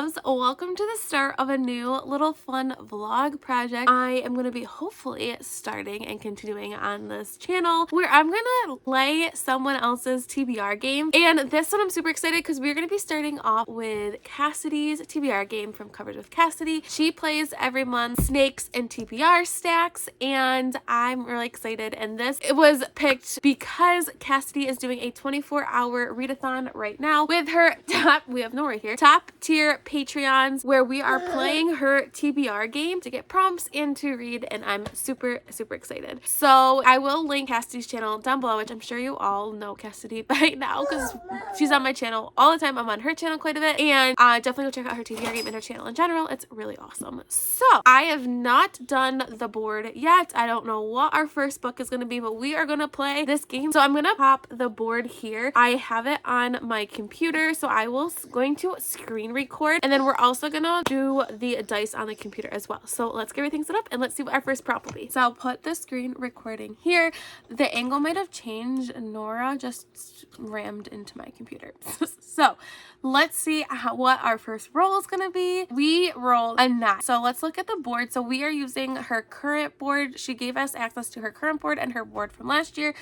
loves, welcome to the start of a new little fun vlog project. I am going to be hopefully starting and continuing on this channel where I'm going to play someone else's TBR game. And this one I'm super excited because we're going to be starting off with Cassidy's TBR game from Covered with Cassidy. She plays every month snakes and TBR stacks, and I'm really excited. And it was picked because Cassidy is doing a 24-hour readathon right now with her we have Nora here, top tier Patreons, where we are playing her TBR game to get prompts and to read, and I'm super excited. So I will link Cassidy's channel down below, which I'm sure you all know Cassidy by now because she's on my channel all the time. I'm on her channel quite a bit, and definitely go check out her TBR game and her channel in general. It's really awesome. So I have not done the board yet. I don't know what our first book is going to be, but we are going to play this game. So I'm going to pop the board here. I have it on my computer, so I will going to screen record, and then we're also gonna do the dice on the computer as well. So let's get everything set up and let's see what our first prompt will be. So I'll put the screen recording here. The angle might have changed. Nora just rammed into my computer. So let's see what our first roll is gonna be. We rolled a 9. So let's look at the board. So we are using her current board. She gave us access to her current board and her board from last year.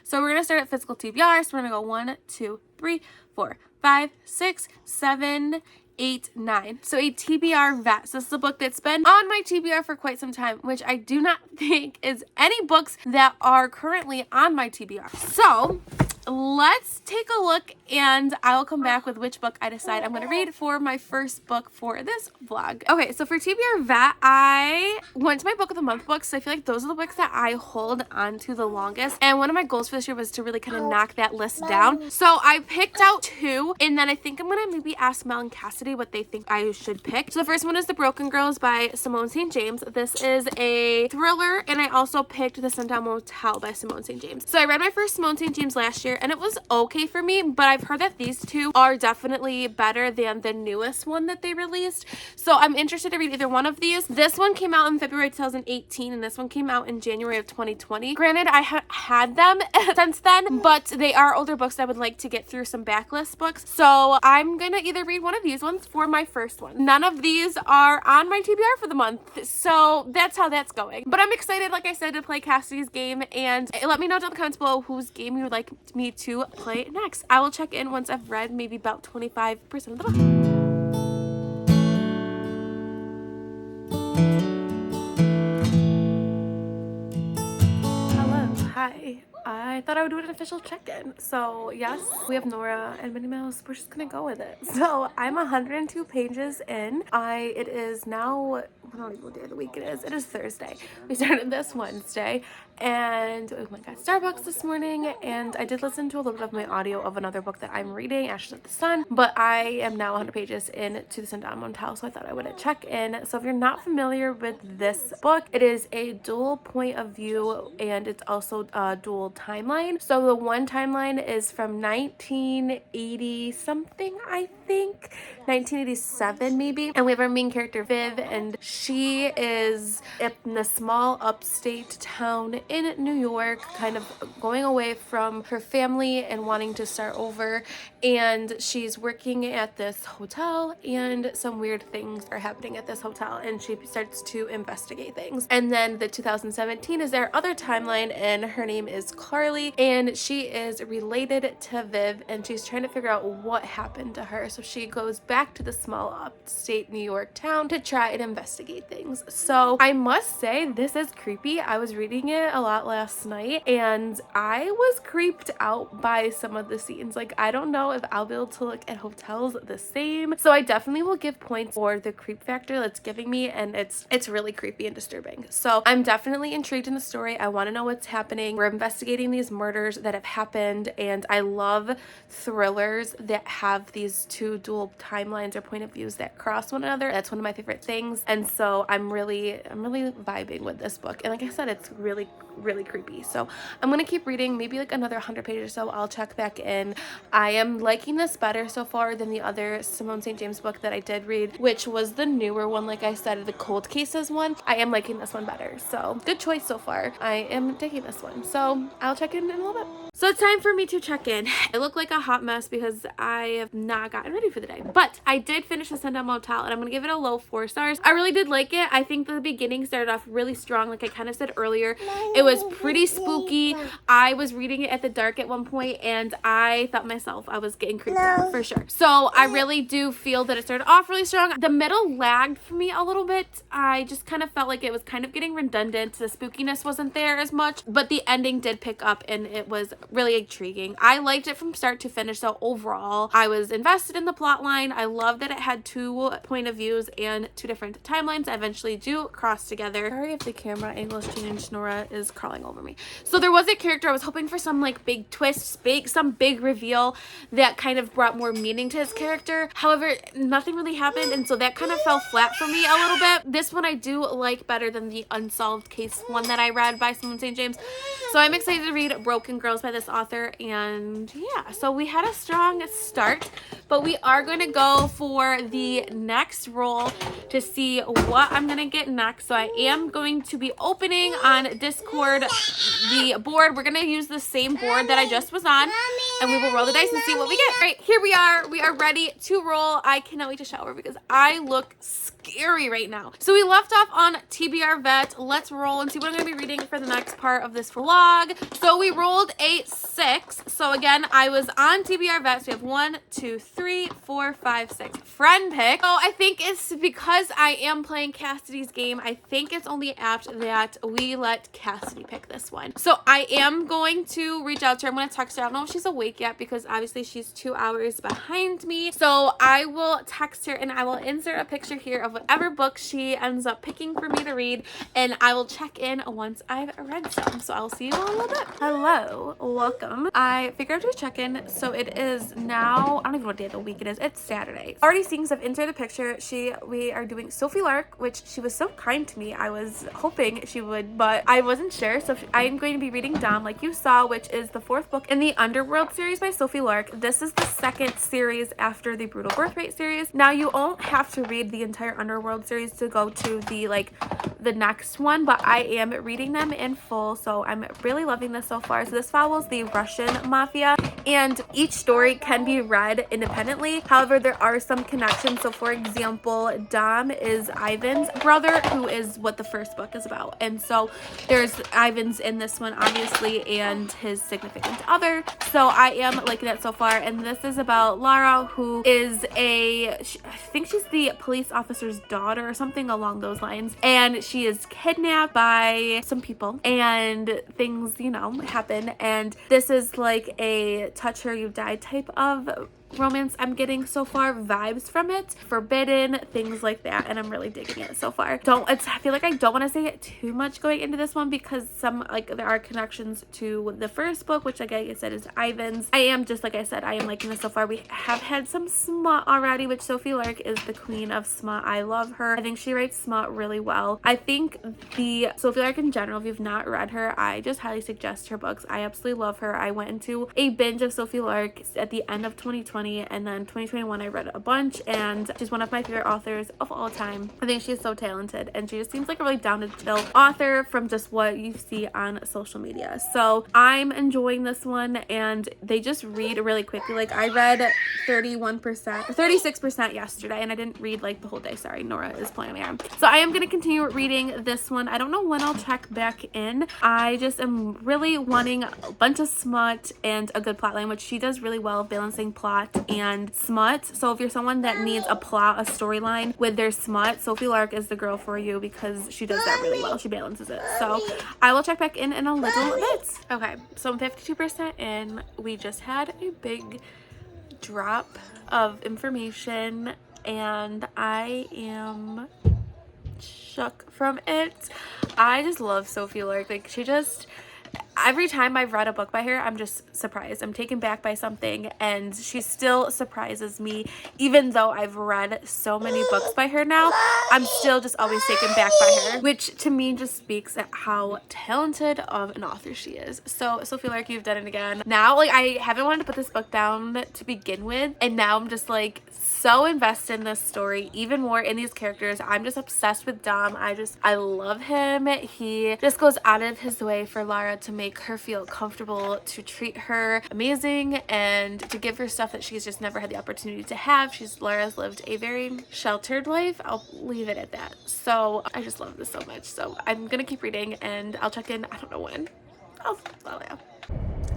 So we're gonna start at physical TBR. So we're gonna go 1, 2, 3, 4, 5, 6, 7, 8, 9. So a TBR vet. So this is a book that's been on my TBR for quite some time, which I do not think is any books that are currently on my TBR. So let's take a look, and I will come back with which book I decide I'm going to read for my first book for this vlog. Okay, so for TBR Vet, I went to my book of the month books. So I feel like those are the books that I hold on to the longest. And one of my goals for this year was to really kind of knock that list down. So I picked out 2, and then I think I'm going to maybe ask Mel and Cassidy what they think I should pick. So the first one is The Broken Girls by Simone St. James. This is a thriller, and I also picked The Sundown Motel by Simone St. James. So I read my first Simone St. James last year, and it was okay for me, but I've heard that these two are definitely better than the newest one that they released. So I'm interested to read either one of these. This one came out in February 2018, and this one came out in January of 2020. Granted, I have had them since then, but they are older books that I would like to get through some backlist books. So I'm gonna either read one of these ones for my first one. None of these are on my TBR for the month, so that's how that's going. But I'm excited, like I said, to play Cassidy's game, and let me know down in the comments below whose game you would like me to play next. I will check in once I've read maybe about 25% of the book. Hello, hi. I thought I would do an official check-in. So yes, we have Nora and Minnie Mouse. We're just gonna go with it. So I'm 102 pages in. It is now, I don't even know what day of the week it is. It is Thursday. We started this Wednesday, and we went got Starbucks this morning, and I did listen to a little bit of my audio of another book that I'm reading, Ashes of the Sun, but I am now 100 pages into the Sundown Motel, so I thought I would check in. So if you're not familiar with this book, it is a dual point of view, and it's also a dual timeline. So the one timeline is from 1980 something, I think 1987 maybe, and we have our main character Viv, and she is in a small upstate town in New York, kind of going away from her family and wanting to start over, and she's working at this hotel, and some weird things are happening at this hotel, and she starts to investigate things. And then the 2017 is their other timeline, and her name is Carly, and she is related to Viv, and she's trying to figure out what happened to her. So she goes back to the small upstate New York town to try and investigate things. So I must say, this is creepy. I was reading it a lot last night, and I was creeped out by some of the scenes. Like, I don't know if I'll be able to look at hotels the same. So I definitely will give points for the creep factor that's giving me, and it's really creepy and disturbing. So I'm definitely intrigued in the story. I want to know what's happening. We're investigating these murders that have happened, and I love thrillers that have these two dual timelines or point of views that cross one another. That's one of my favorite things, and so I'm really vibing with this book. And like I said, it's really creepy. So I'm gonna keep reading, maybe like another 100 pages or so. I'll check back in. I am liking this better so far than the other Simone St. James book that I did read, which was the newer one, like I said, the Cold Cases one. I am liking this one better, so good choice so far. I am taking this one, so I'll check in a little bit. So it's time for me to check in. I look like a hot mess because I have not gotten ready for the day. But I did finish the Sundown Motel and I'm going to give it a low 4 stars. I really did like it. I think the beginning started off really strong. Like I kind of said earlier, it was pretty spooky. I was reading it at the dark at one point and I thought myself I was getting creeped out for sure. So I really do feel that it started off really strong. The middle lagged for me a little bit. I just kind of felt like it was kind of getting redundant. The spookiness wasn't there as much, but the ending did pick up and it was really intriguing. I liked it from start to finish, so overall I was invested in the plot line. I love that it had 2 point of views and 2 different timelines that eventually do cross together. Sorry if the camera angle has changed. Nora is crawling over me. So there was a character I was hoping for some like big twists, some big reveal that kind of brought more meaning to his character. However, nothing really happened, and so that kind of fell flat for me a little bit. This one I do like better than the Unsolved Case one that I read by Simone St. James. So I'm excited to read Broken Girls by this author, and yeah, so we had a strong start, but we are going to go for the next roll to see what I'm going to get next. So I am going to be opening on Discord the board. We're going to use the same board that I just was on, and we will roll the dice and see what we get. All right, here we are. We are ready to roll. I cannot wait to shower because I look scary right now. So we left off on TBR Vet. Let's roll and see what I'm going to be reading for the next part of this vlog. So we rolled a 6. So again, I was on TBR Vet. So we have 1, 2, 3, 4, 5, 6. Friend pick. So I think it's because I am playing Cassidy's game. I think it's only apt that we let Cassidy pick this one. So I am going to reach out to her. I'm going to text her. I don't know if she's awake yet because obviously she's 2 hours behind me. So I will text her and I will insert a picture here of whatever book she ends up picking for me to read, and I will check in once I've read some. So I'll see you in a little bit. Hello, welcome. I figured out to check in. So it is now, I don't even know what day of the week it is. It's Saturday. Already seeing stuff into the picture. We are doing Sophie Lark, which she was so kind to me. I was hoping she would, but I wasn't sure. So I am going to be reading Dom, like you saw, which is the 4th book in the Underworld series by Sophie Lark. This is the 2nd series after the Brutal Birthright series. Now you won't have to read the entire Underworld series to go to the next one, but I am reading them in full, so I'm really loving this so far. So this follows the Russian mafia, and each story can be read independently. However, there are some connections. So for example, Dom is Ivan's brother, who is what the 1st book is about, and so there's Ivan's in this one obviously and his significant other. So I am liking it so far, and this is about Lara, who is I think she's the police officer's daughter or something along those lines, and she is kidnapped by some people and things, you know, happen, and this is like a touch her you die type of romance I'm getting so far, vibes from it, forbidden, things like that, and I'm really digging it so far. I feel like I don't want to say it too much going into this one because there are connections to the 1st book, which like I said is Ivan's. I am, just like I said, I am liking this so far. We have had some smut already, which Sophie Lark is the queen of smut. I love her. I think she writes smut really well. I think the Sophie Lark in general, if you've not read her, I just highly suggest her books. I absolutely love her. I went into a binge of Sophie Lark at the end of 2020, and then 2021 I read a bunch, and she's one of my favorite authors of all time. I think she's so talented, and she just seems like a really down to chill author from just what you see on social media. So I'm enjoying this one, and they just read really quickly. Like I read 36% yesterday, and I didn't read like the whole day. Sorry, Nora is playing me around. So I am going to continue reading this one. I don't know when I'll check back in. I just am really wanting a bunch of smut and a good plotline, which she does really well, balancing plot and smut. So if you're someone that needs a plot, a storyline with their smut, Sophie Lark is the girl for you because she does that really well. She balances it. So I will check back in a little bit. Okay, so I'm 52% in. We just had a big drop of information and I am shook from it. I just love Sophie Lark. Like she just, every time I've read a book by her, I'm just surprised. I'm taken back by something, and she still surprises me. Even though I've read so many books by her now, I'm still just always taken back by her, which to me just speaks at how talented of an author she is. So Sophie Lark, you've done it again. Now, like, I haven't wanted to put this book down to begin with, and now I'm just like so invested in this story, even more in these characters. I'm just obsessed with Dom. I love him. He just goes out of his way for Lara to make make her feel comfortable, to treat her amazing, and to give her stuff that she's just never had the opportunity to have. Laura's lived a very sheltered life. I'll leave it at that. So I just love this so much. So I'm gonna keep reading and I'll check in, I don't know when. Yeah.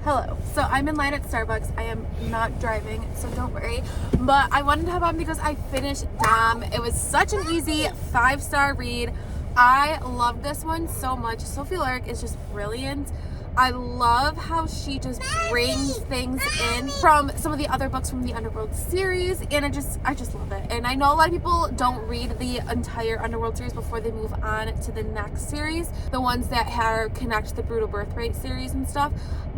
Hello. So I'm in line at Starbucks. I am not driving, so don't worry. But I wanted to hop on because I finished Dom. It was such an easy 5-star read. I love this one so much. Sophie Lark is just brilliant. I love how she just brings things in from some of the other books from the Underworld series, and I just love it. And I know a lot of people don't read the entire Underworld series before they move on to the next series, the ones that connect the Brutal Birthright series and stuff,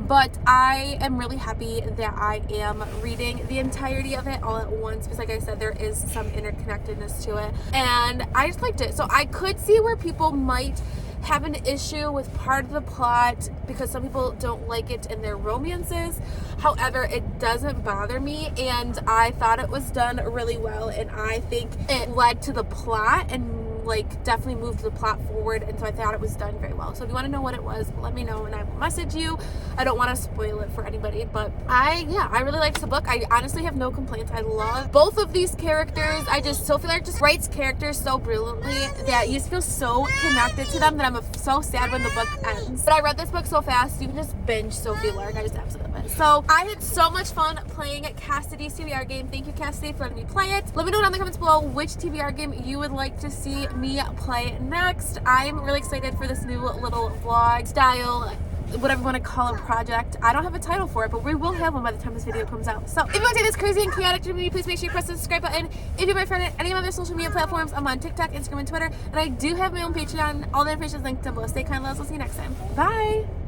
but I am really happy that I am reading the entirety of it all at once, because like I said, there is some interconnectedness to it, and I just liked it. So I could see where people might have an issue with part of the plot because some people don't like it in their romances. However, it doesn't bother me, and I thought it was done really well, and I think it led to the plot and like definitely moved the plot forward, and so I thought it was done very well. So if you want to know what it was, let me know and I will message you. I don't want to spoil it for anybody, but I really liked the book. I honestly have no complaints. I love both of these characters. Sophie Lark just writes characters so brilliantly that you just feel so connected to them that I'm so sad when the book ends. But I read this book so fast, you can just binge Sophie Lark. I just absolutely love it. So I had so much fun playing Cassidy's TBR game. Thank you, Cassidy, for letting me play it. Let me know down in the comments below which TBR game you would like to see me play next. I'm really excited for this new little vlog style, whatever you want to call it, project. I don't have a title for it, but we will have one by the time this video comes out. So if you want to see this crazy and chaotic journey, please make sure you press the subscribe button. If you're my friend at any of my other social media platforms, I'm on TikTok, Instagram, and Twitter, and I do have my own Patreon. All the information is linked down below. Stay kind, loves. We'll see you next time. Bye.